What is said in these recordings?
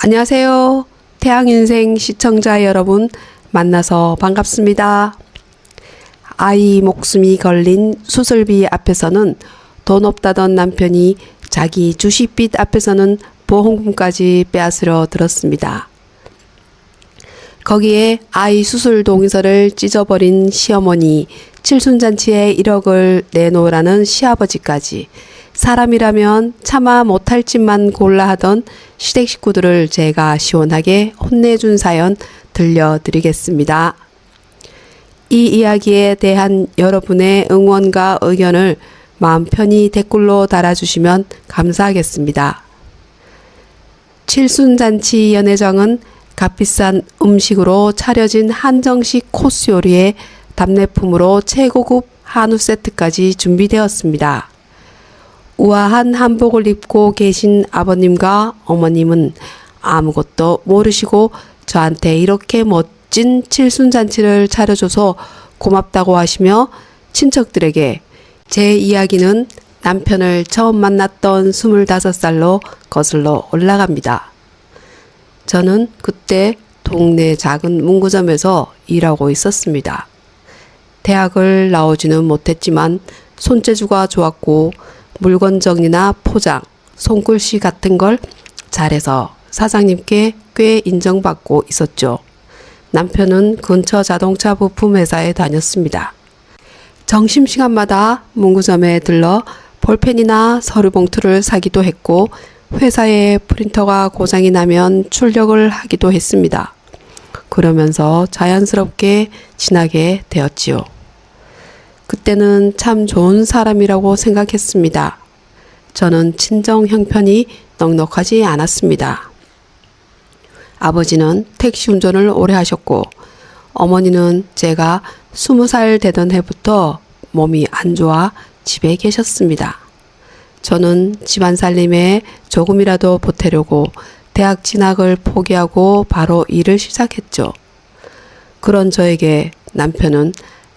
안녕하세요. 태양인생 시청자 여러분 만나서 반갑습니다. 아이 목숨이 걸린 수술비 앞에서는 돈 없다던 남편이 자기 주식빚 앞에서는 보험금까지 빼앗으려 들었습니다. 거기에 아이 수술 동의서를 찢어버린 시어머니, 칠순잔치에 1억을 내놓으라는 시아버지까지 사람이라면 차마 못할 짓만 골라 하던 시댁 식구들을 제가 시원하게 혼내준 사연 들려드리겠습니다. 이 이야기에 대한 여러분의 응원과 의견을 마음 편히 댓글로 달아주시면 감사하겠습니다. 칠순잔치 연회장은 값비싼 음식으로 차려진 한정식 코스 요리에 답례품으로 최고급 한우 세트까지 준비되었습니다. 우아한 한복을 입고 계신 아버님과 어머님은 아무것도 모르시고 저한테 이렇게 멋진 칠순잔치를 차려줘서 고맙다고 하시며 친척들에게 제 이야기는 남편을 처음 만났던 25살로 거슬러 올라갑니다. 저는 그때 동네 작은 문구점에서 일하고 있었습니다. 대학을 나오지는 못했지만 손재주가 좋았고 물건 정리나 포장, 손글씨 같은 걸 잘해서 사장님께 꽤 인정받고 있었죠. 남편은 근처 자동차 부품 회사에 다녔습니다. 점심시간마다 문구점에 들러 볼펜이나 서류 봉투를 사기도 했고 회사에 프린터가 고장이 나면 출력을 하기도 했습니다. 그러면서 자연스럽게 친하게 되었지요. 그때는 참 좋은 사람이라고 생각했습니다. 저는 친정 형편이 넉넉하지 않았습니다. 아버지는 택시 운전을 오래 하셨고 어머니는 제가 20살 되던 해부터 몸이 안 좋아 집에 계셨습니다. 저는 집안 살림에 조금이라도 보태려고 대학 진학을 포기하고 바로 일을 시작했죠. 그런 저에게 남편은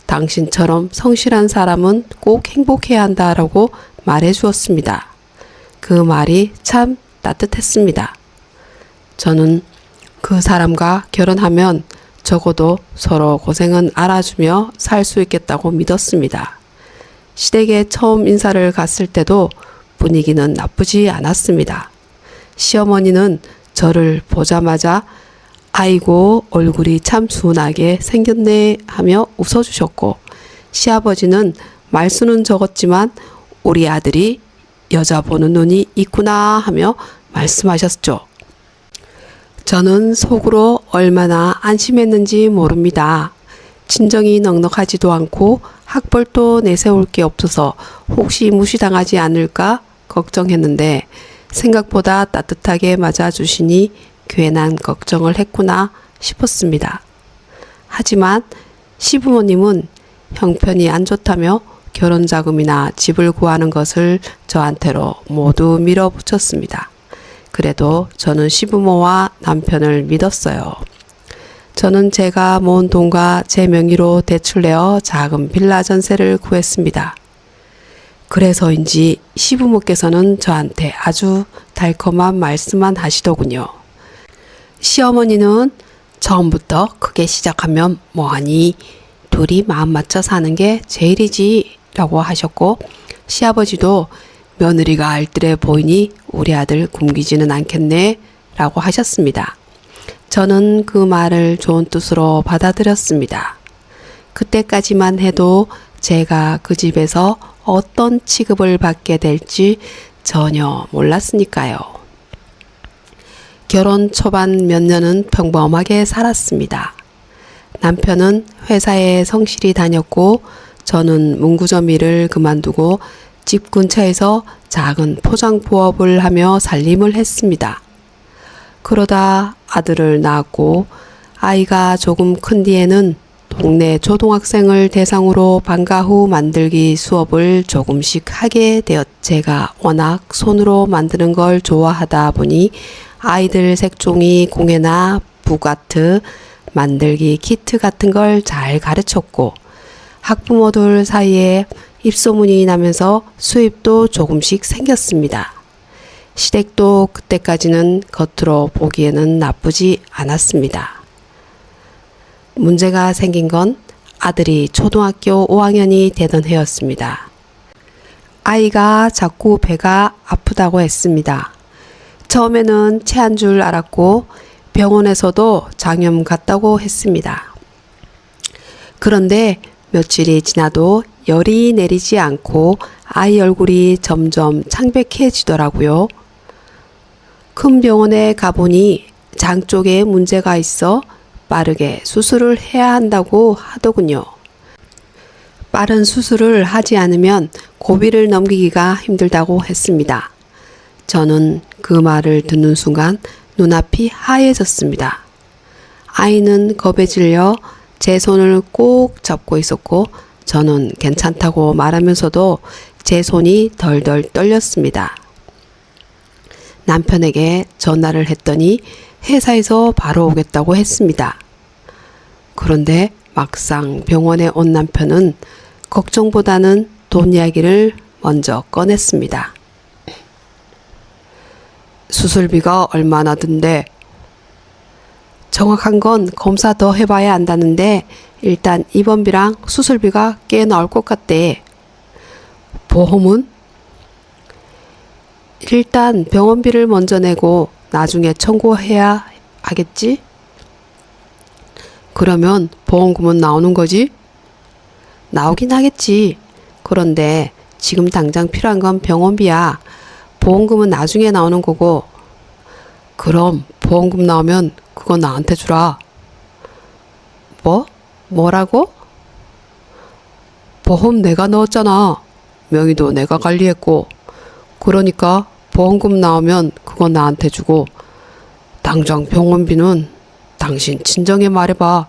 당신처럼 성실한 사람은 꼭 행복해야 한다라고 말해 주었습니다. 그 말이 참 따뜻했습니다. 저는 그 사람과 결혼하면 적어도 서로 고생은 알아주며 살 수 있겠다고 믿었습니다. 시댁에 처음 인사를 갔을 때도 분위기는 나쁘지 않았습니다. 시어머니는 저를 보자마자 아이고 얼굴이 참 순하게 생겼네 하며 웃어주셨고 시아버지는 말수는 적었지만 우리 아들이 여자 보는 눈이 있구나 하며 말씀하셨죠. 저는 속으로 얼마나 안심했는지 모릅니다. 친정이 넉넉하지도 않고 학벌도 내세울 게 없어서 혹시 무시당하지 않을까 걱정했는데 생각보다 따뜻하게 맞아주시니 괜한 걱정을 했구나 싶었습니다. 하지만 시부모님은 형편이 안 좋다며 결혼자금이나 집을 구하는 것을 저한테로 모두 밀어붙였습니다. 그래도 저는 시부모와 남편을 믿었어요. 저는 제가 모은 돈과 제 명의로 대출내어 작은 빌라 전세를 구했습니다. 그래서인지 시부모께서는 저한테 아주 달콤한 말씀만 하시더군요. 시어머니는 처음부터 크게 시작하면 뭐하니 둘이 마음 맞춰 사는 게 제일이지 라고 하셨고 시아버지도 며느리가 알뜰해 보이니 우리 아들 굶기지는 않겠네 라고 하셨습니다. 저는 그 말을 좋은 뜻으로 받아들였습니다. 그때까지만 해도 제가 그 집에서 어떤 취급을 받게 될지 전혀 몰랐으니까요. 결혼 초반 몇 년은 평범하게 살았습니다. 남편은 회사에 성실히 다녔고 저는 문구점 일을 그만두고 집 근처에서 작은 포장 부업을 하며 살림을 했습니다. 그러다 아들을 낳았고 아이가 조금 큰 뒤에는 동네 초등학생을 대상으로 방과 후 만들기 수업을 조금씩 하게 되었. 제가 워낙 손으로 만드는 걸 좋아하다 보니 아이들 색종이 공예나 북아트, 만들기 키트 같은 걸 잘 가르쳤고 학부모들 사이에 입소문이 나면서 수입도 조금씩 생겼습니다. 시댁도 그때까지는 겉으로 보기에는 나쁘지 않았습니다. 문제가 생긴 건 아들이 초등학교 5학년이 되던 해였습니다. 아이가 자꾸 배가 아프다고 했습니다. 처음에는 체한 줄 알았고 병원에서도 장염 같다고 했습니다. 그런데 며칠이 지나도 열이 내리지 않고 아이 얼굴이 점점 창백해지더라고요. 큰 병원에 가보니 장 쪽에 문제가 있어 빠르게 수술을 해야 한다고 하더군요. 빠른 수술을 하지 않으면 고비를 넘기기가 힘들다고 했습니다. 저는 그 말을 듣는 순간 눈앞이 하얘졌습니다. 아이는 겁에 질려 제 손을 꼭 잡고 있었고 저는 괜찮다고 말하면서도 제 손이 덜덜 떨렸습니다. 남편에게 전화를 했더니 회사에서 바로 오겠다고 했습니다. 그런데 막상 병원에 온 남편은 걱정보다는 돈 이야기를 먼저 꺼냈습니다. 수술비가 얼마나 든데? 정확한 건 검사 더 해봐야 한다는데 일단 입원비랑 수술비가 꽤 나올 것 같대. 보험은? 일단 병원비를 먼저 내고 나중에 청구해야 하겠지? 그러면 보험금은 나오는 거지? 나오긴 하겠지. 그런데 지금 당장 필요한 건 병원비야. 보험금은 나중에 나오는 거고. 그럼 보험금 나오면 그거 나한테 주라. 뭐? 뭐라고? 보험 내가 넣었잖아. 명의도 내가 관리했고. 그러니까 보험금 나오면 그거 나한테 주고 당장 병원비는 당신 진정해 말해봐.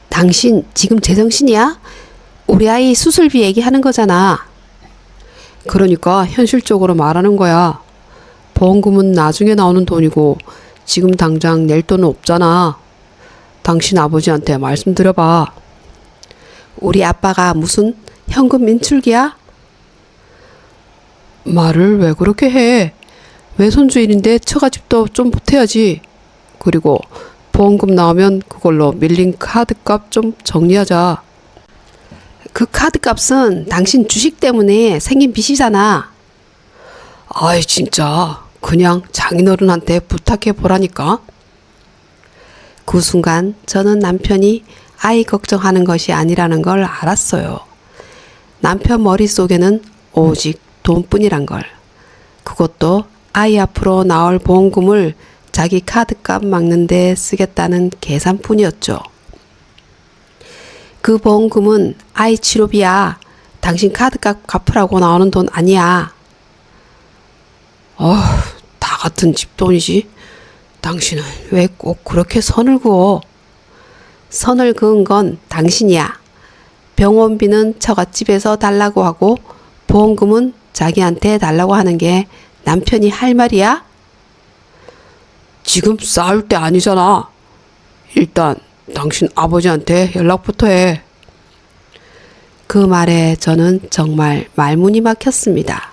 당신 지금 제정신이야? 우리 아이 수술비 얘기하는 거잖아. 그러니까 현실적으로 말하는 거야. 보험금은 나중에 나오는 돈이고 지금 당장 낼 돈은 없잖아. 당신 아버지한테 말씀드려봐. 우리 아빠가 무슨 현금 인출기야? 말을 왜 그렇게 해? 외손주일인데 처가집도 좀 보태야지. 그리고 보험금 나오면 그걸로 밀린 카드값 좀 정리하자. 그 카드값은 당신 주식 때문에 생긴 빚이잖아. 아이 진짜 그냥 장인어른한테 부탁해 보라니까. 그 순간 저는 남편이 아이 걱정하는 것이 아니라는 걸 알았어요. 남편 머릿속에는 오직 돈뿐이란 걸. 그것도 아이 앞으로 나올 보험금을 자기 카드값 막는 데 쓰겠다는 계산뿐이었죠. 그 보험금은 아이 치료비야. 당신 카드값 갚으라고 나오는 돈 아니야. 다 같은 집 돈이지. 당신은 왜 꼭 그렇게 선을 그어? 선을 그은 건 당신이야. 병원비는 처갓집에서 달라고 하고 보험금은 자기한테 달라고 하는 게 남편이 할 말이야? 지금 싸울 때 아니잖아. 일단 당신 아버지한테 연락부터 해. 그 말에 저는 정말 말문이 막혔습니다.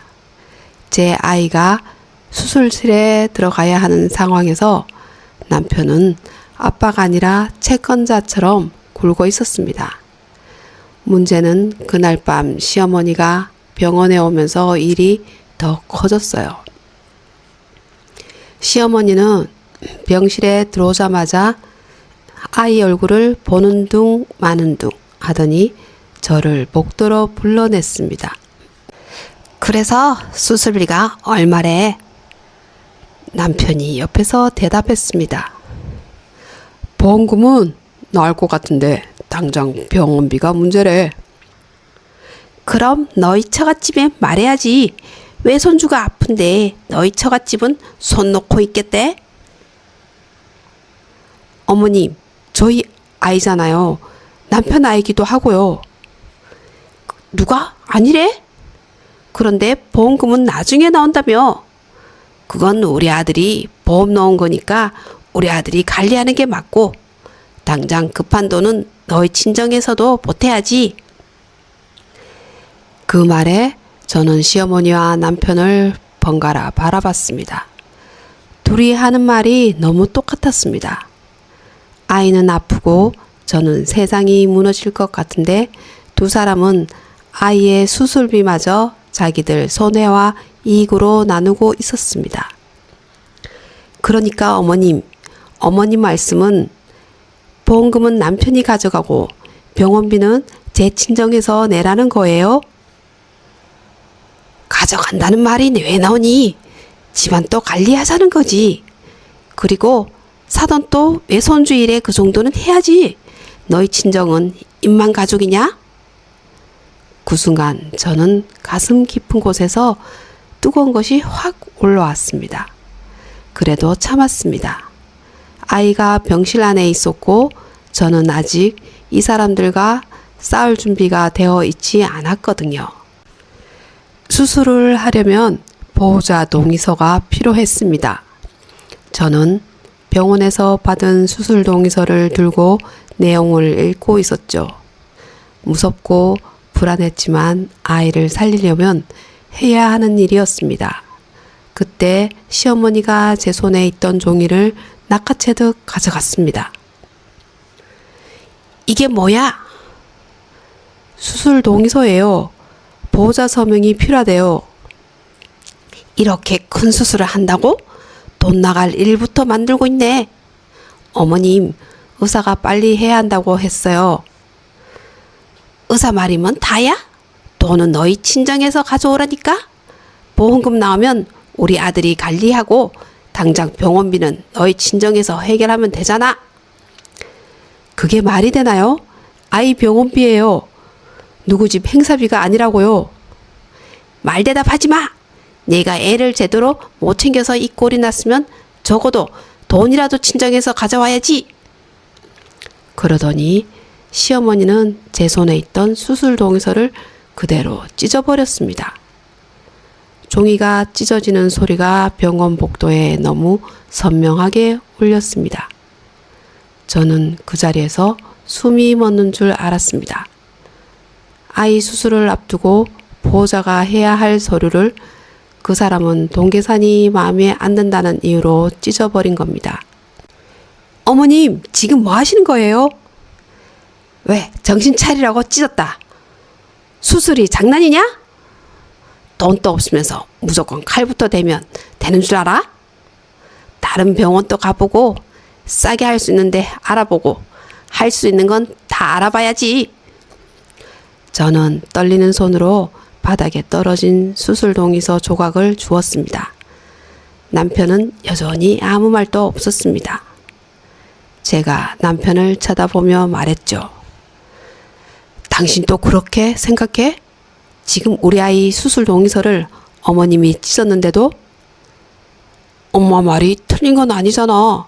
제 아이가 수술실에 들어가야 하는 상황에서 남편은 아빠가 아니라 채권자처럼 굴고 있었습니다. 문제는 그날 밤 시어머니가 병원에 오면서 일이 더 커졌어요. 시어머니는 병실에 들어오자마자 아이 얼굴을 보는 둥 마는 둥 하더니 저를 복도로 불러냈습니다. 그래서 수술비가 얼마래? 남편이 옆에서 대답했습니다. 보험금은 나올 것 같은데 당장 병원비가 문제래. 그럼 너희 처갓집에 말해야지. 외손주가 아픈데 너희 처갓집은 손 놓고 있겠대? 어머님, 저희 아이잖아요. 남편 아이기도 하고요. 누가? 아니래? 그런데 보험금은 나중에 나온다며. 그건 우리 아들이 보험 넣은 거니까 우리 아들이 관리하는 게 맞고 당장 급한 돈은 너희 친정에서도 보태야지. 그 말에 저는 시어머니와 남편을 번갈아 바라봤습니다. 둘이 하는 말이 너무 똑같았습니다. 아이는 아프고 저는 세상이 무너질 것 같은데 두 사람은 아이의 수술비마저 자기들 손해와 이익으로 나누고 있었습니다. 그러니까 어머님 말씀은 보험금은 남편이 가져가고 병원비는 제 친정에서 내라는 거예요? 가져간다는 말이 왜 나오니? 집안 또 관리하자는 거지. 그리고 사돈 또 외손주 일에 그 정도는 해야지. 너희 친정은 입만 가족이냐? 그 순간 저는 가슴 깊은 곳에서 뜨거운 것이 확 올라왔습니다. 그래도 참았습니다. 아이가 병실 안에 있었고 저는 아직 이 사람들과 싸울 준비가 되어 있지 않았거든요. 수술을 하려면 보호자 동의서가 필요했습니다. 저는 병원에서 받은 수술 동의서를 들고 내용을 읽고 있었죠. 무섭고 불안했지만 아이를 살리려면 해야 하는 일이었습니다. 그때 시어머니가 제 손에 있던 종이를 낚아채듯 가져갔습니다. 이게 뭐야? 수술 동의서예요. 보호자 서명이 필요하대요. 이렇게 큰 수술을 한다고? 돈 나갈 일부터 만들고 있네. 어머님, 의사가 빨리 해야 한다고 했어요. 의사 말이면 다야? 돈은 너희 친정에서 가져오라니까? 보험금 나오면 우리 아들이 관리하고 당장 병원비는 너희 친정에서 해결하면 되잖아. 그게 말이 되나요? 아이 병원비예요. 누구 집 행사비가 아니라고요. 말대답하지 마. 내가 애를 제대로 못 챙겨서 이 꼴이 났으면 적어도 돈이라도 친정에서 가져와야지. 그러더니 시어머니는 제 손에 있던 수술 동의서를 그대로 찢어버렸습니다. 종이가 찢어지는 소리가 병원 복도에 너무 선명하게 울렸습니다. 저는 그 자리에서 숨이 멎는 줄 알았습니다. 아이 수술을 앞두고 보호자가 해야 할 서류를 그 사람은 동계산이 마음에 안 든다는 이유로 찢어버린 겁니다. 어머님, 지금 뭐 하시는 거예요? 왜, 정신 차리라고 찢었다. 수술이 장난이냐? 돈도 없으면서 무조건 칼부터 대면 되는 줄 알아? 다른 병원도 가보고 싸게 할 수 있는데 알아보고 할 수 있는 건 다 알아봐야지. 저는 떨리는 손으로 바닥에 떨어진 수술 동의서 조각을 주었습니다. 남편은 여전히 아무 말도 없었습니다. 제가 남편을 쳐다보며 말했죠. 당신도 그렇게 생각해? 지금 우리 아이 수술 동의서를 어머님이 찢었는데도? 엄마 말이 틀린 건 아니잖아.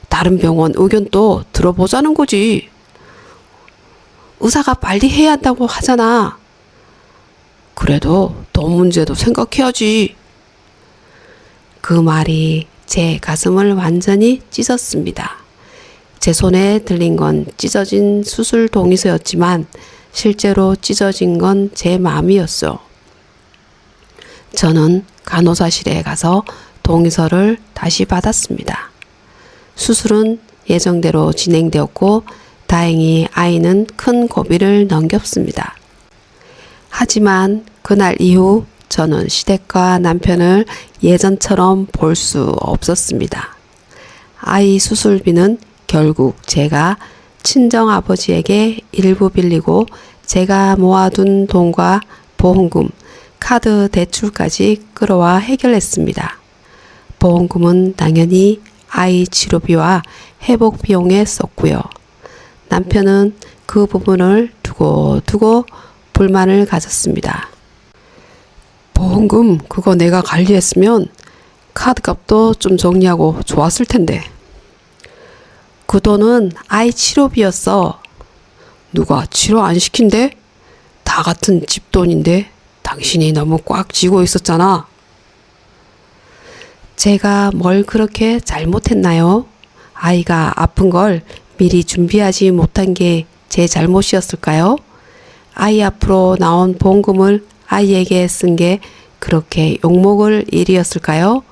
다른 병원 의견도 들어보자는 거지. 의사가 빨리 해야 한다고 하잖아. 그래도 돈 문제도 생각해야지. 그 말이 제 가슴을 완전히 찢었습니다. 제 손에 들린 건 찢어진 수술 동의서였지만 실제로 찢어진 건 제 마음이었어. 저는 간호사실에 가서 동의서를 다시 받았습니다. 수술은 예정대로 진행되었고 다행히 아이는 큰 고비를 넘겼습니다. 하지만 그날 이후 저는 시댁과 남편을 예전처럼 볼 수 없었습니다. 아이 수술비는 결국 제가 친정아버지에게 일부 빌리고 제가 모아둔 돈과 보험금, 카드 대출까지 끌어와 해결했습니다. 보험금은 당연히 아이 치료비와 회복 비용에 썼고요. 남편은 그 부분을 두고 불만을 가졌습니다. 보험금 그거 내가 관리했으면 카드값도 좀 정리하고 좋았을 텐데. 그 돈은 아이 치료비였어. 누가 치료 안 시킨대? 다 같은 집 돈인데 당신이 너무 꽉 쥐고 있었잖아. 제가 뭘 그렇게 잘못했나요? 아이가 아픈 걸 미리 준비하지 못한 게 제 잘못이었을까요? 아이 앞으로 나온 보험금을 아이에게 쓴 게 그렇게 욕먹을 일이었을까요?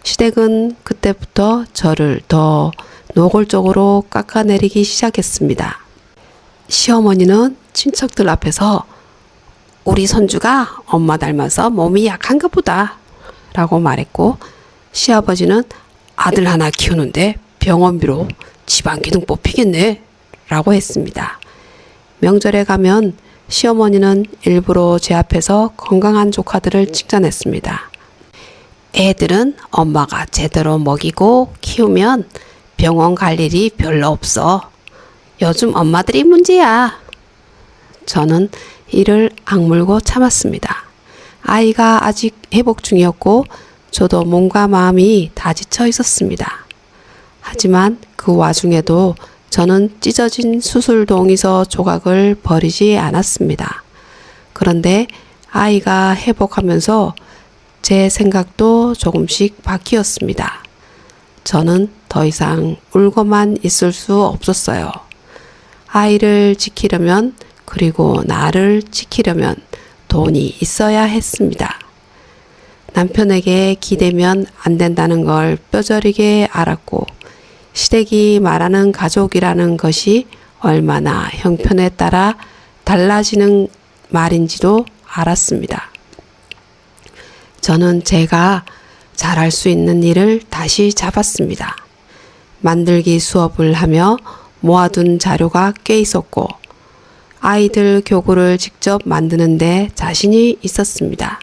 시댁은 그때부터 저를 더 노골적으로 깎아내리기 시작했습니다. 시어머니는 친척들 앞에서 우리 손주가 엄마 닮아서 몸이 약한가 보다 라고 말했고, 시아버지는 아들 하나 키우는데 병원비로 집안 기둥 뽑히겠네 라고 했습니다. 명절에 가면 시어머니는 일부러 제 앞에서 건강한 조카들을 칭찬했습니다. 애들은 엄마가 제대로 먹이고 키우면 병원 갈 일이 별로 없어. 요즘 엄마들이 문제야. 저는 이를 악물고 참았습니다. 아이가 아직 회복 중이었고 저도 몸과 마음이 다 지쳐 있었습니다. 하지만 그 와중에도 저는 찢어진 수술 동의서 조각을 버리지 않았습니다. 그런데 아이가 회복하면서 제 생각도 조금씩 바뀌었습니다. 저는 더 이상 울고만 있을 수 없었어요. 아이를 지키려면, 그리고 나를 지키려면 돈이 있어야 했습니다. 남편에게 기대면 안 된다는 걸 뼈저리게 알았고, 시댁이 말하는 가족이라는 것이 얼마나 형편에 따라 달라지는 말인지도 알았습니다. 저는 제가 잘할 수 있는 일을 다시 잡았습니다. 만들기 수업을 하며 모아둔 자료가 꽤 있었고, 아이들 교구를 직접 만드는데 자신이 있었습니다.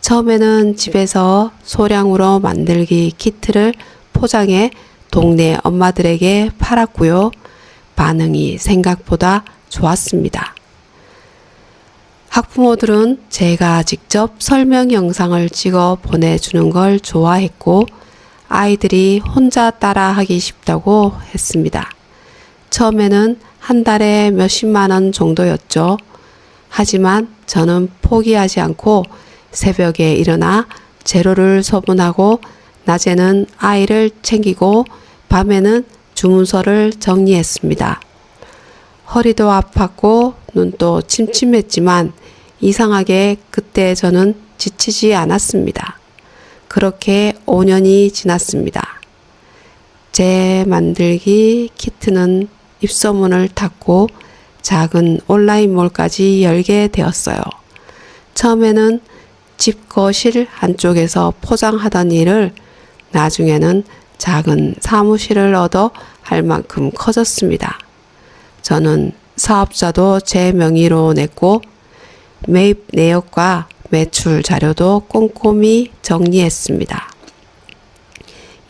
처음에는 집에서 소량으로 만들기 키트를 포장해 동네 엄마들에게 팔았고요. 반응이 생각보다 좋았습니다. 학부모들은 제가 직접 설명 영상을 찍어 보내주는 걸 좋아했고, 아이들이 혼자 따라하기 쉽다고 했습니다. 처음에는 한 달에 몇십만 원 정도였죠. 하지만 저는 포기하지 않고 새벽에 일어나 재료를 소분하고, 낮에는 아이를 챙기고, 밤에는 주문서를 정리했습니다. 허리도 아팠고 눈도 침침했지만 이상하게 그때 저는 지치지 않았습니다. 그렇게 5년이 지났습니다. 제 만들기 키트는 입소문을 탔고 작은 온라인몰까지 열게 되었어요. 처음에는 집 거실 한쪽에서 포장하던 일을 나중에는 작은 사무실을 얻어 할 만큼 커졌습니다. 저는 사업자도 제 명의로 냈고 매입 내역과 매출 자료도 꼼꼼히 정리했습니다.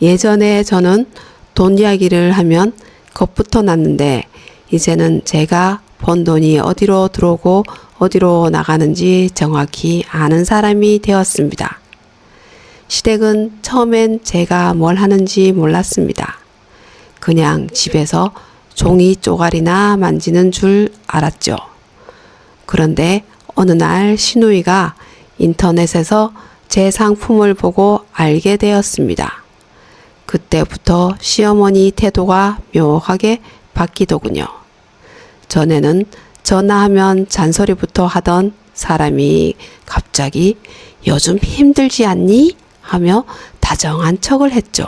예전에 저는 돈 이야기를 하면 겁부터 났는데 이제는 제가 번 돈이 어디로 들어오고 어디로 나가는지 정확히 아는 사람이 되었습니다. 시댁은 처음엔 제가 뭘 하는지 몰랐습니다. 그냥 집에서 종이 쪼가리나 만지는 줄 알았죠. 그런데 어느 날 시누이가 인터넷에서 제 상품을 보고 알게 되었습니다. 그때부터 시어머니 태도가 묘하게 바뀌더군요. 전에는 전화하면 잔소리부터 하던 사람이 갑자기 요즘 힘들지 않니? 하며 다정한 척을 했죠.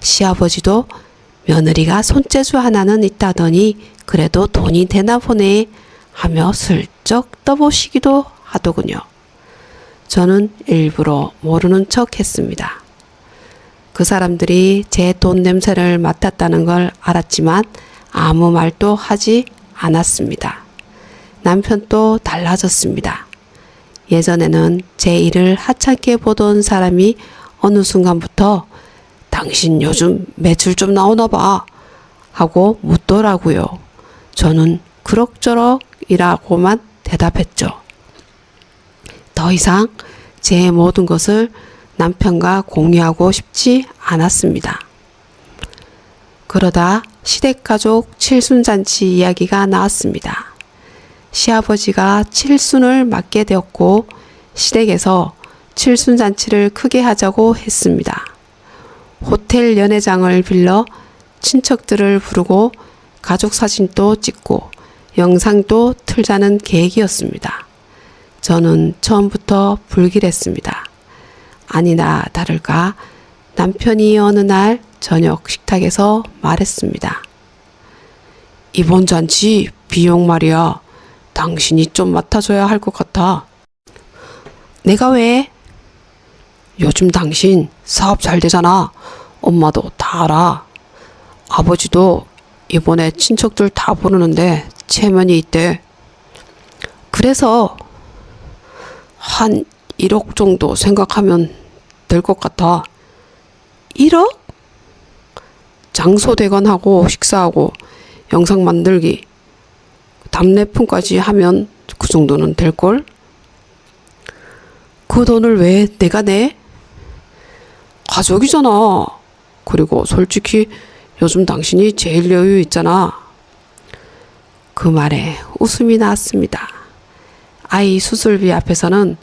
시아버지도 며느리가 손재주 하나는 있다더니 그래도 돈이 되나 보네 하며 슬쩍 떠보시기도 하더군요. 저는 일부러 모르는 척 했습니다. 그 사람들이 제 돈 냄새를 맡았다는 걸 알았지만 아무 말도 하지 않았습니다. 남편도 달라졌습니다. 예전에는 제 일을 하찮게 보던 사람이 어느 순간부터 당신 요즘 매출 좀 나오나 봐 하고 묻더라고요. 저는 그럭저럭이라고만 대답했죠. 더 이상 제 모든 것을 남편과 공유하고 싶지 않았습니다. 그러다 시댁가족 칠순잔치 이야기가 나왔습니다. 시아버지가 칠순을 맡게 되었고 시댁에서 칠순잔치를 크게 하자고 했습니다. 호텔 연회장을 빌려 친척들을 부르고 가족 사진도 찍고 영상도 틀자는 계획이었습니다. 저는 처음부터 불길했습니다. 아니나 다를까 남편이 어느 날 저녁 식탁에서 말했습니다. 이번 잔치 비용 말이야. 당신이 좀 맡아줘야 할 것 같아. 내가 왜? 요즘 당신 사업 잘 되잖아. 엄마도 다 알아. 아버지도 이번에 친척들 다 부르는데 체면이 있대. 그래서 한 1억 정도 생각하면 될 것 같아. 1억? 장소 대관하고 식사하고 영상 만들기, 답례품까지 하면 그 정도는 될걸? 그 돈을 왜 내가 내? 가족이잖아. 그리고 솔직히 요즘 당신이 제일 여유 있잖아. 그 말에 웃음이 나왔습니다. 아이 수술비 앞에서는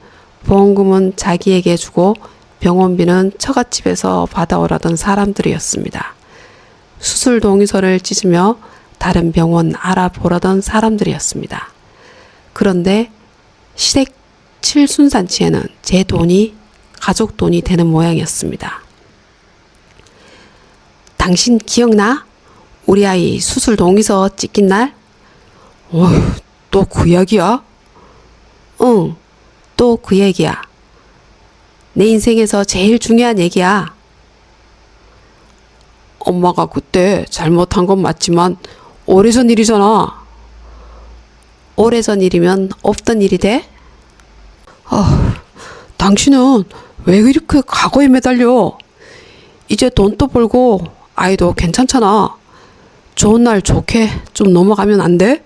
보험금은 자기에게 주고 병원비는 처갓집에서 받아오라던 사람들이었습니다. 수술 동의서를 찢으며 다른 병원 알아보라던 사람들이었습니다. 그런데 시댁 칠순잔치에는 제 돈이 가족 돈이 되는 모양이었습니다. 당신 기억나? 우리 아이 수술 동의서 찍힌 날? 어휴, 또 그 이야기야? 응, 또 그 얘기야. 내 인생에서 제일 중요한 얘기야. 엄마가 그때 잘못한 건 맞지만 오래전 일이잖아. 오래전 일이면 없던 일이 돼? 당신은 왜 이렇게 과거에 매달려? 이제 돈도 벌고 아이도 괜찮잖아. 좋은 날 좋게 좀 넘어가면 안 돼?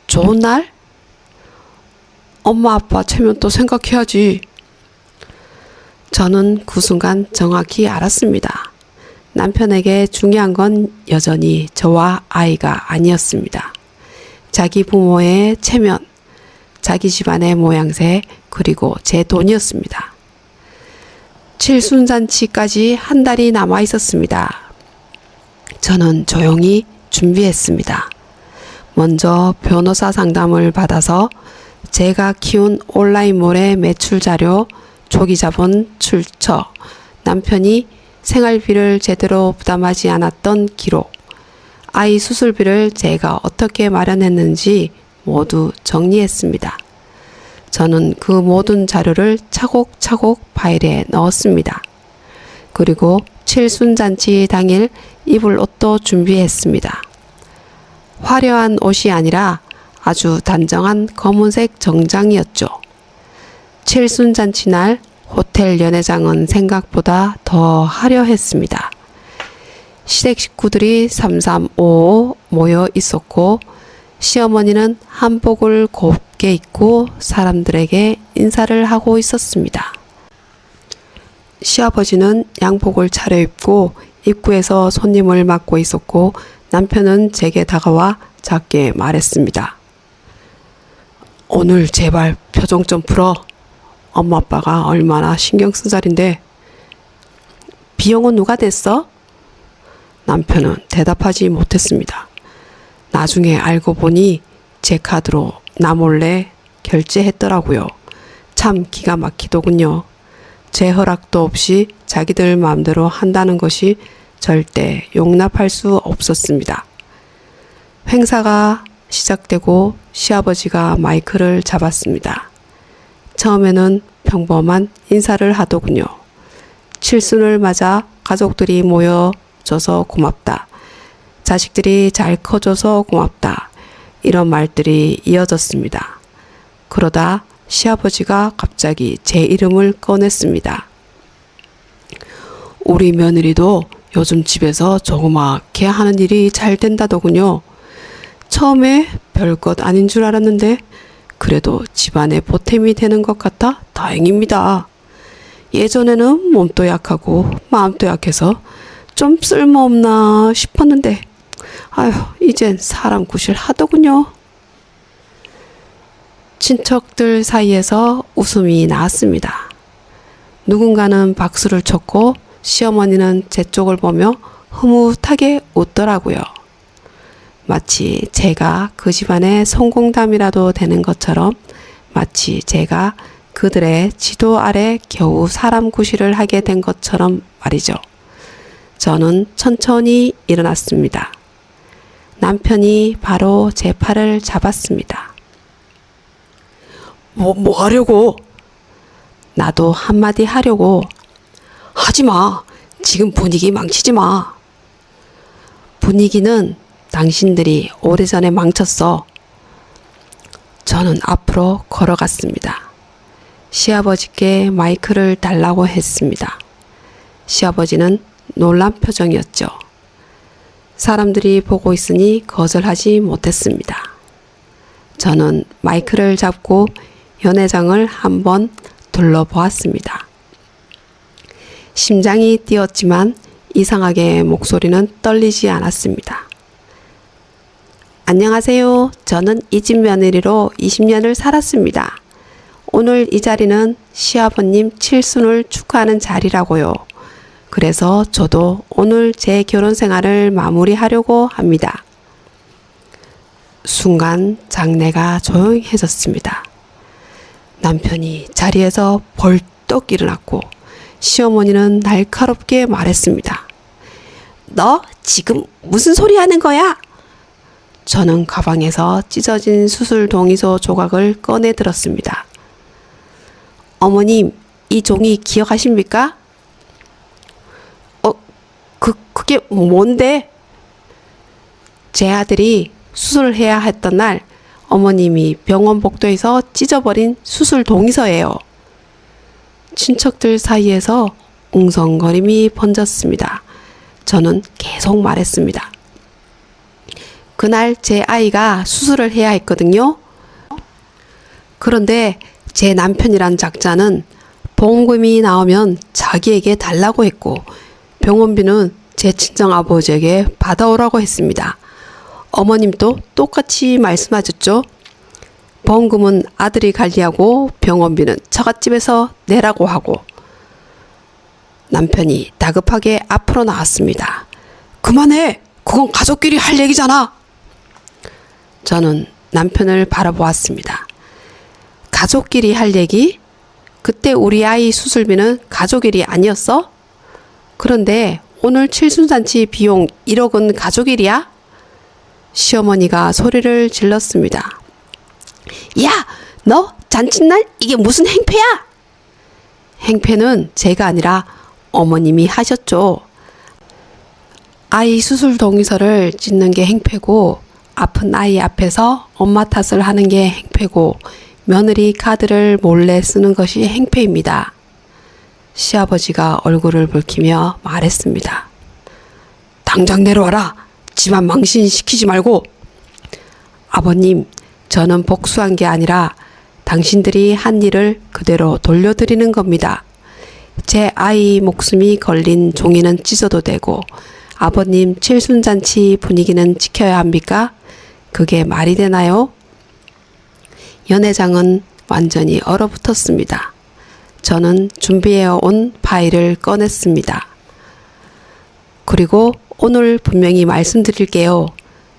좋은 날? 엄마 아빠 체면도 생각해야지. 저는 그 순간 정확히 알았습니다. 남편에게 중요한 건 여전히 저와 아이가 아니었습니다. 자기 부모의 체면, 자기 집안의 모양새, 그리고 제 돈이었습니다. 칠순잔치까지 한 달이 남아 있었습니다. 저는 조용히 준비했습니다. 먼저 변호사 상담을 받아서 제가 키운 온라인몰의 매출 자료, 조기 자본 출처, 남편이 생활비를 제대로 부담하지 않았던 기록, 아이 수술비를 제가 어떻게 마련했는지 모두 정리했습니다. 저는 그 모든 자료를 차곡차곡 파일에 넣었습니다. 그리고 칠순잔치 당일 입을 옷도 준비했습니다. 화려한 옷이 아니라 아주 단정한 검은색 정장이었죠. 칠순잔치 날 호텔 연회장은 생각보다 더 화려했습니다. 시댁 식구들이 삼삼오오 모여 있었고 시어머니는 한복을 곱게 입고 사람들에게 인사를 하고 있었습니다. 시아버지는 양복을 차려입고 입구에서 손님을 맞고 있었고 남편은 제게 다가와 작게 말했습니다. 오늘 제발 표정 좀 풀어. 엄마 아빠가 얼마나 신경 쓴 자리인데. 비용은 누가 냈어? 남편은 대답하지 못했습니다. 나중에 알고 보니 제 카드로 나 몰래 결제했더라고요. 참 기가 막히더군요. 제 허락도 없이 자기들 마음대로 한다는 것이 절대 용납할 수 없었습니다. 행사가 시작되고 시아버지가 마이크를 잡았습니다. 처음에는 평범한 인사를 하더군요. 칠순을 맞아 가족들이 모여줘서 고맙다. 자식들이 잘 커져서 고맙다. 이런 말들이 이어졌습니다. 그러다 시아버지가 갑자기 제 이름을 꺼냈습니다. 우리 며느리도 요즘 집에서 조그맣게 하는 일이 잘 된다더군요. 처음에 별것 아닌 줄 알았는데 그래도 집안에 보탬이 되는 것 같아 다행입니다. 예전에는 몸도 약하고 마음도 약해서 좀 쓸모없나 싶었는데 아휴 이젠 사람 구실 하더군요. 친척들 사이에서 웃음이 나왔습니다. 누군가는 박수를 쳤고 시어머니는 제 쪽을 보며 흐뭇하게 웃더라고요. 마치 제가 그 집안의 성공담이라도 되는 것처럼, 마치 제가 그들의 지도 아래 겨우 사람 구실을 하게 된 것처럼 말이죠. 저는 천천히 일어났습니다. 남편이 바로 제 팔을 잡았습니다. 뭐 하려고? 나도 한마디 하려고. 하지 마. 지금 분위기 망치지 마. 분위기는 당신들이 오래전에 망쳤어. 저는 앞으로 걸어갔습니다. 시아버지께 마이크를 달라고 했습니다. 시아버지는 놀란 표정이었죠. 사람들이 보고 있으니 거절하지 못했습니다. 저는 마이크를 잡고 연회장을 한번 둘러보았습니다. 심장이 뛰었지만 이상하게 목소리는 떨리지 않았습니다. 안녕하세요. 저는 이 집 며느리로 20년을 살았습니다. 오늘 이 자리는 시아버님 칠순을 축하하는 자리라고요. 그래서 저도 오늘 제 결혼 생활을 마무리하려고 합니다. 순간 장내가 조용해졌습니다. 남편이 자리에서 벌떡 일어났고 시어머니는 날카롭게 말했습니다. 너 지금 무슨 소리 하는 거야? 저는 가방에서 찢어진 수술 동의서 조각을 꺼내 들었습니다. 어머님, 이 종이 기억하십니까? 그게 뭔데? 제 아들이 수술을 해야 했던 날 어머님이 병원 복도에서 찢어버린 수술 동의서예요. 친척들 사이에서 웅성거림이 번졌습니다. 저는 계속 말했습니다. 그날 제 아이가 수술을 해야 했거든요. 그런데 제 남편이란 작자는 보험금이 나오면 자기에게 달라고 했고 병원비는 제 친정아버지에게 받아오라고 했습니다. 어머님도 똑같이 말씀하셨죠. 보험금은 아들이 관리하고 병원비는 처갓집에서 내라고 하고. 남편이 다급하게 앞으로 나왔습니다. 그만해! 그건 가족끼리 할 얘기잖아! 저는 남편을 바라보았습니다. 가족끼리 할 얘기? 그때 우리 아이 수술비는 가족 일이 아니었어? 그런데 오늘 칠순잔치 비용 1억은 가족 일이야? 시어머니가 소리를 질렀습니다. 야! 너 잔칫날 이게 무슨 행패야? 행패는 제가 아니라 어머님이 하셨죠. 아이 수술 동의서를 찢는 게 행패고 아픈 아이 앞에서 엄마 탓을 하는 게 행패고 며느리 카드를 몰래 쓰는 것이 행패입니다. 시아버지가 얼굴을 붉히며 말했습니다. 당장 내려와라. 집안 망신시키지 말고. 아버님, 저는 복수한 게 아니라 당신들이 한 일을 그대로 돌려드리는 겁니다. 제 아이 목숨이 걸린 종이는 찢어도 되고 아버님 칠순잔치 분위기는 지켜야 합니까? 그게 말이 되나요? 연회장은 완전히 얼어붙었습니다. 저는 준비해온 파일을 꺼냈습니다. 그리고 오늘 분명히 말씀드릴게요.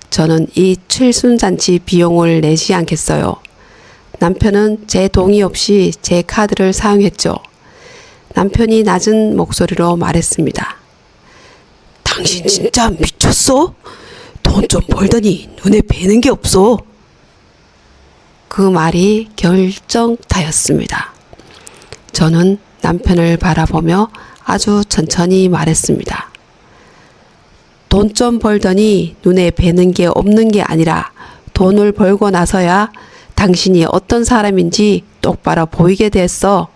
저는 이 칠순잔치 비용을 내지 않겠어요. 남편은 제 동의 없이 제 카드를 사용했죠. 남편이 낮은 목소리로 말했습니다. 당신 진짜 미쳤어? 돈 좀 벌더니 눈에 뵈는 게 없어. 그 말이 결정타였습니다. 저는 남편을 바라보며 아주 천천히 말했습니다. 돈 좀 벌더니 눈에 뵈는 게 없는 게 아니라 돈을 벌고 나서야 당신이 어떤 사람인지 똑바로 보이게 됐어.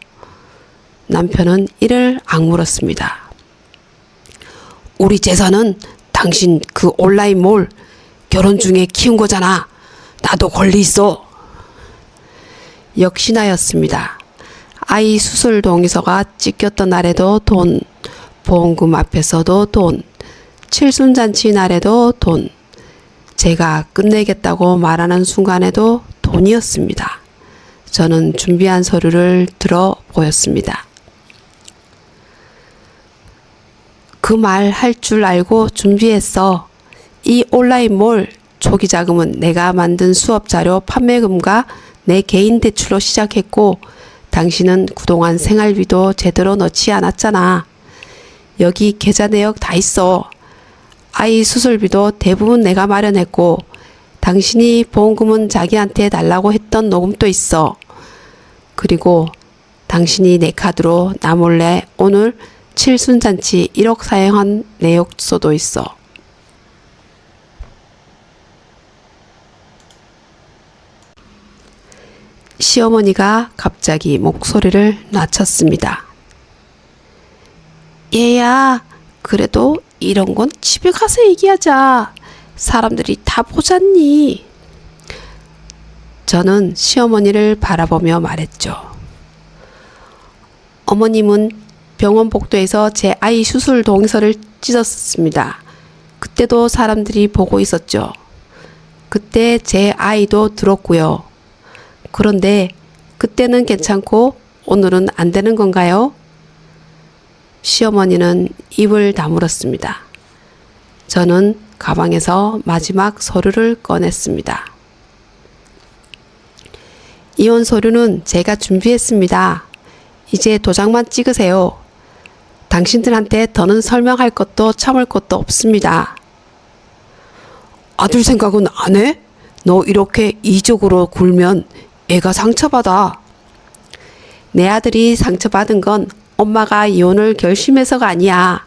남편은 이를 악물었습니다. 우리 재산은 당신 그 온라인몰 결혼 중에 키운 거잖아. 나도 권리 있어. 역시나였습니다. 아이 수술 동의서가 찍혔던 날에도 돈, 보험금 앞에서도 돈, 칠순잔치 날에도 돈, 제가 끝내겠다고 말하는 순간에도 돈이었습니다. 저는 준비한 서류를 들어 보였습니다. 그 말 할 줄 알고 준비했어. 이 온라인몰 초기 자금은 내가 만든 수업 자료 판매금과 내 개인 대출로 시작했고 당신은 그동안 생활비도 제대로 넣지 않았잖아. 여기 계좌 내역 다 있어. 아이 수술비도 대부분 내가 마련했고 당신이 보험금은 자기한테 달라고 했던 녹음도 있어. 그리고 당신이 내 카드로 나 몰래 오늘 칠순잔치 1억 사용한 내역서도 있어. 시어머니가 갑자기 목소리를 낮췄습니다. 얘야, 그래도 이런 건 집에 가서 얘기하자. 사람들이 다 보잖니. 저는 시어머니를 바라보며 말했죠. 어머님은 병원 복도에서 제 아이 수술 동의서를 찢었습니다. 그때도 사람들이 보고 있었죠. 그때 제 아이도 들었고요. 그런데 그때는 괜찮고 오늘은 안 되는 건가요? 시어머니는 입을 다물었습니다. 저는 가방에서 마지막 서류를 꺼냈습니다. 이혼 서류는 제가 준비했습니다. 이제 도장만 찍으세요. 당신들한테 더는 설명할 것도 참을 것도 없습니다. 아들 생각은 안 해? 너 이렇게 이적으로 굴면 애가 상처받아. 내 아들이 상처받은 건 엄마가 이혼을 결심해서가 아니야.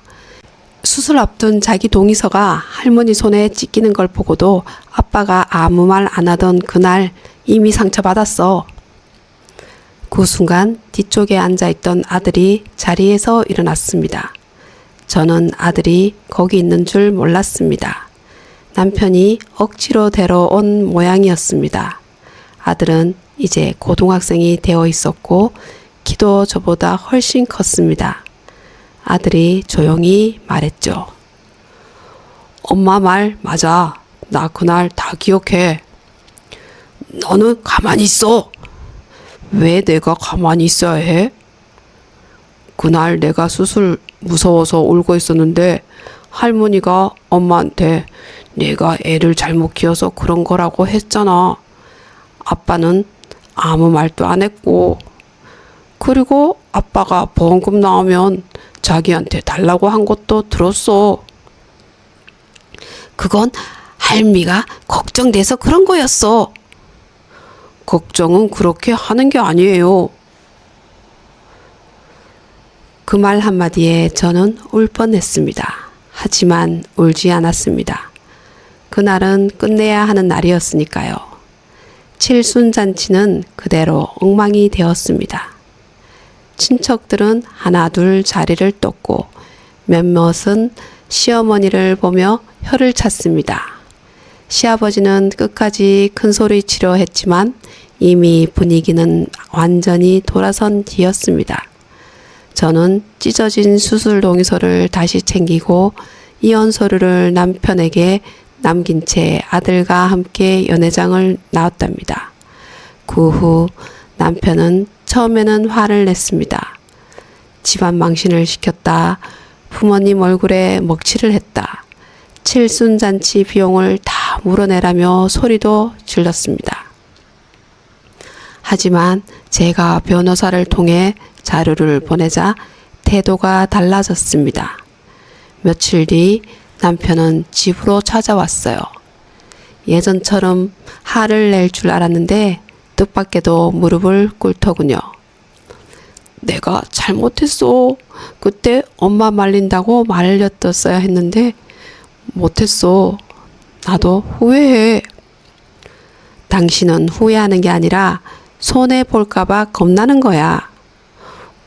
수술 앞둔 자기 동의서가 할머니 손에 찢기는 걸 보고도 아빠가 아무 말 안 하던 그날 이미 상처받았어. 그 순간 뒤쪽에 앉아있던 아들이 자리에서 일어났습니다. 저는 아들이 거기 있는 줄 몰랐습니다. 남편이 억지로 데려온 모양이었습니다. 아들은 이제 고등학생이 되어 있었고 키도 저보다 훨씬 컸습니다. 아들이 조용히 말했죠. 엄마 말 맞아. 나 그날 다 기억해. 너는 가만히 있어. 왜 내가 가만히 있어야 해? 그날 내가 수술 무서워서 울고 있었는데 할머니가 엄마한테 내가 애를 잘못 키워서 그런 거라고 했잖아. 아빠는 아무 말도 안 했고 그리고 아빠가 보험금 나오면 자기한테 달라고 한 것도 들었어. 그건 할미가 걱정돼서 그런 거였어. 걱정은 그렇게 하는 게 아니에요. 그 말 한마디에 저는 울 뻔했습니다. 하지만 울지 않았습니다. 그날은 끝내야 하는 날이었으니까요. 칠순잔치는 그대로 엉망이 되었습니다. 친척들은 하나 둘 자리를 떴고 몇몇은 시어머니를 보며 혀를 찼습니다. 시아버지는 끝까지 큰소리치려 했지만 이미 분위기는 완전히 돌아선 뒤였습니다. 저는 찢어진 수술 동의서를 다시 챙기고 이혼 서류를 남편에게 남긴 채 아들과 함께 연회장을 나왔답니다. 그 후 남편은 처음에는 화를 냈습니다. 집안 망신을 시켰다. 부모님 얼굴에 먹칠을 했다. 칠순잔치 비용을 다 물어내라며 소리도 질렀습니다. 하지만 제가 변호사를 통해 자료를 보내자 태도가 달라졌습니다. 며칠 뒤 남편은 집으로 찾아왔어요. 예전처럼 화를 낼 줄 알았는데 뜻밖에도 무릎을 꿇더군요. 내가 잘못했어. 그때 엄마 말린다고 말렸었어야 했는데 못했어. 나도 후회해. 당신은 후회하는 게 아니라 손해볼까봐 겁나는 거야.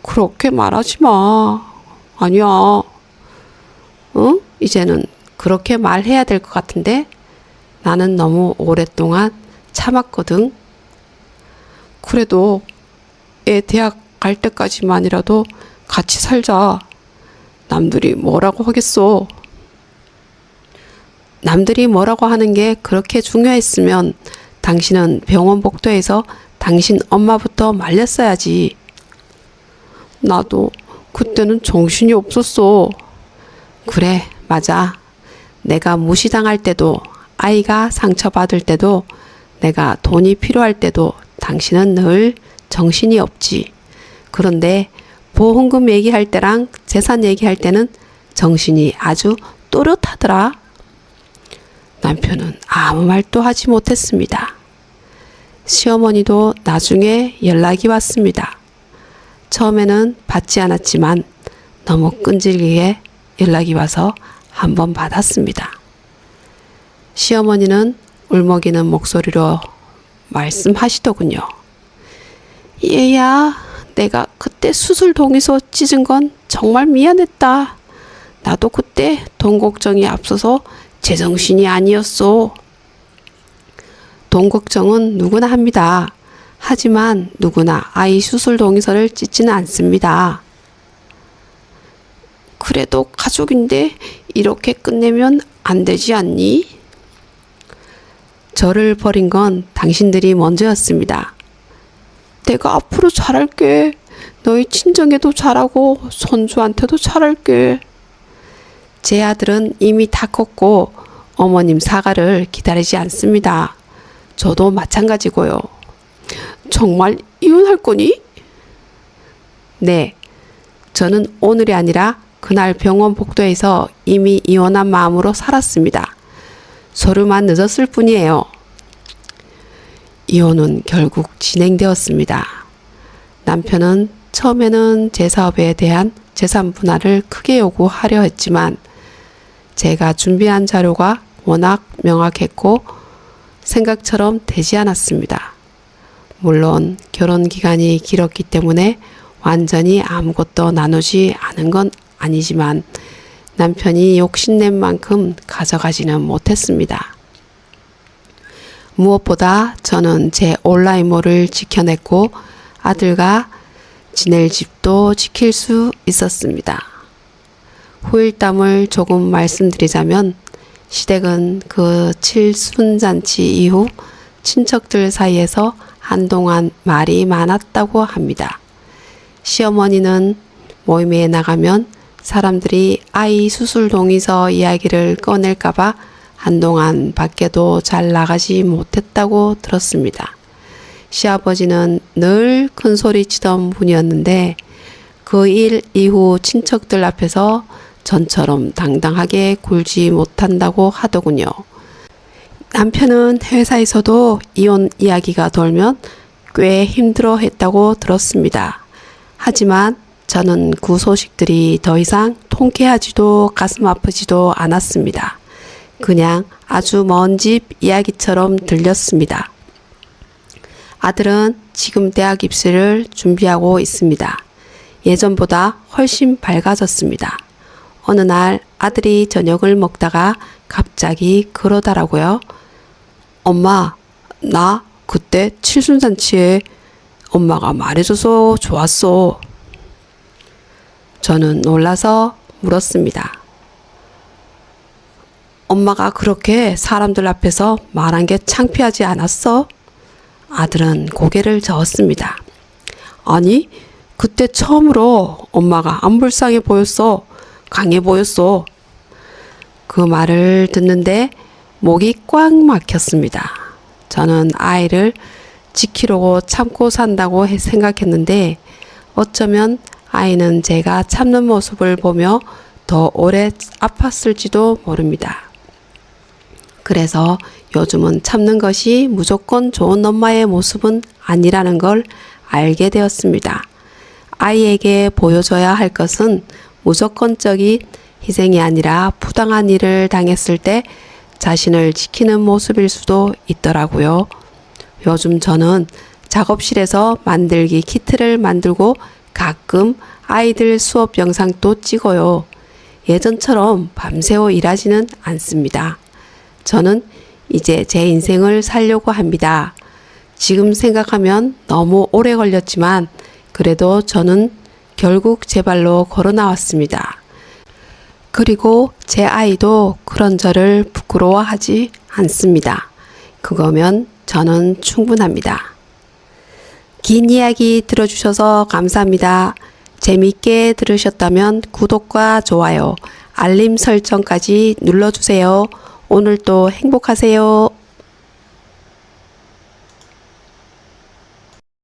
그렇게 말하지 마. 아니야. 응? 이제는 그렇게 말해야 될 것 같은데 나는 너무 오랫동안 참았거든. 그래도 애 대학 갈 때까지만이라도 같이 살자. 남들이 뭐라고 하겠어. 남들이 뭐라고 하는 게 그렇게 중요했으면 당신은 병원 복도에서 당신 엄마부터 말렸어야지. 나도 그때는 정신이 없었어. 그래, 맞아. 내가 무시당할 때도 아이가 상처받을 때도 내가 돈이 필요할 때도 당신은 늘 정신이 없지. 그런데 보험금 얘기할 때랑 재산 얘기할 때는 정신이 아주 또렷하더라. 남편은 아무 말도 하지 못했습니다. 시어머니도 나중에 연락이 왔습니다. 처음에는 받지 않았지만 너무 끈질기게 연락이 와서 한번 받았습니다. 시어머니는 울먹이는 목소리로 말씀하시더군요. 얘야, 내가 그때 수술 동의서 찢은 건 정말 미안했다. 나도 그때 돈 걱정이 앞서서 제정신이 아니었어. 돈 걱정은 누구나 합니다. 하지만 누구나 아이 수술 동의서를 찢지는 않습니다. 그래도 가족인데 이렇게 끝내면 안 되지 않니? 저를 버린 건 당신들이 먼저였습니다. 내가 앞으로 잘할게. 너희 친정에도 잘하고 손주한테도 잘할게. 제 아들은 이미 다 컸고 어머님 사과를 기다리지 않습니다. 저도 마찬가지고요. 정말 이혼할 거니? 네. 저는 오늘이 아니라 그날 병원 복도에서 이미 이혼한 마음으로 살았습니다. 서류만 늦었을 뿐이에요. 이혼은 결국 진행되었습니다. 남편은 처음에는 제 사업에 대한 재산 분할을 크게 요구하려 했지만 제가 준비한 자료가 워낙 명확했고 생각처럼 되지 않았습니다. 물론 결혼 기간이 길었기 때문에 완전히 아무것도 나누지 않은 건 아니지만 남편이 욕심낸 만큼 가져가지는 못했습니다. 무엇보다 저는 제 온라인몰을 지켜냈고 아들과 지낼 집도 지킬 수 있었습니다. 후일담을 조금 말씀드리자면 시댁은 그 칠순잔치 이후 친척들 사이에서 한동안 말이 많았다고 합니다. 시어머니는 모임에 나가면 사람들이 아이 수술 동의서 이야기를 꺼낼까봐 한동안 밖에도 잘 나가지 못했다고 들었습니다. 시아버지는 늘 큰소리 치던 분이었는데 그 일 이후 친척들 앞에서 전처럼 당당하게 굴지 못한다고 하더군요. 남편은 회사에서도 이혼 이야기가 돌면 꽤 힘들어 했다고 들었습니다. 하지만 저는 그 소식들이 더 이상 통쾌하지도 가슴 아프지도 않았습니다. 그냥 아주 먼 집 이야기처럼 들렸습니다. 아들은 지금 대학 입시를 준비하고 있습니다. 예전보다 훨씬 밝아졌습니다. 어느 날 아들이 저녁을 먹다가 갑자기 그러더라고요. 엄마, 나 그때 칠순잔치에 엄마가 말해줘서 좋았어. 저는 놀라서 물었습니다. 엄마가 그렇게 사람들 앞에서 말한 게 창피하지 않았어? 아들은 고개를 저었습니다. 아니, 그때 처음으로 엄마가 안 불쌍해 보였어. 강해 보였어. 그 말을 듣는데 목이 꽉 막혔습니다. 저는 아이를 지키려고 참고 산다고 생각했는데 어쩌면 아이는 제가 참는 모습을 보며 더 오래 아팠을지도 모릅니다. 그래서 요즘은 참는 것이 무조건 좋은 엄마의 모습은 아니라는 걸 알게 되었습니다. 아이에게 보여줘야 할 것은 무조건적인 희생이 아니라 부당한 일을 당했을 때 자신을 지키는 모습일 수도 있더라고요. 요즘 저는 작업실에서 만들기 키트를 만들고 가끔 아이들 수업 영상도 찍어요. 예전처럼 밤새워 일하지는 않습니다. 저는 이제 제 인생을 살려고 합니다. 지금 생각하면 너무 오래 걸렸지만 그래도 저는 결국 제 발로 걸어 나왔습니다. 그리고 제 아이도 그런 저를 부끄러워하지 않습니다. 그거면 저는 충분합니다. 긴 이야기 들어주셔서 감사합니다. 재미있게 들으셨다면 구독과 좋아요, 알림 설정까지 눌러주세요. 오늘도 행복하세요.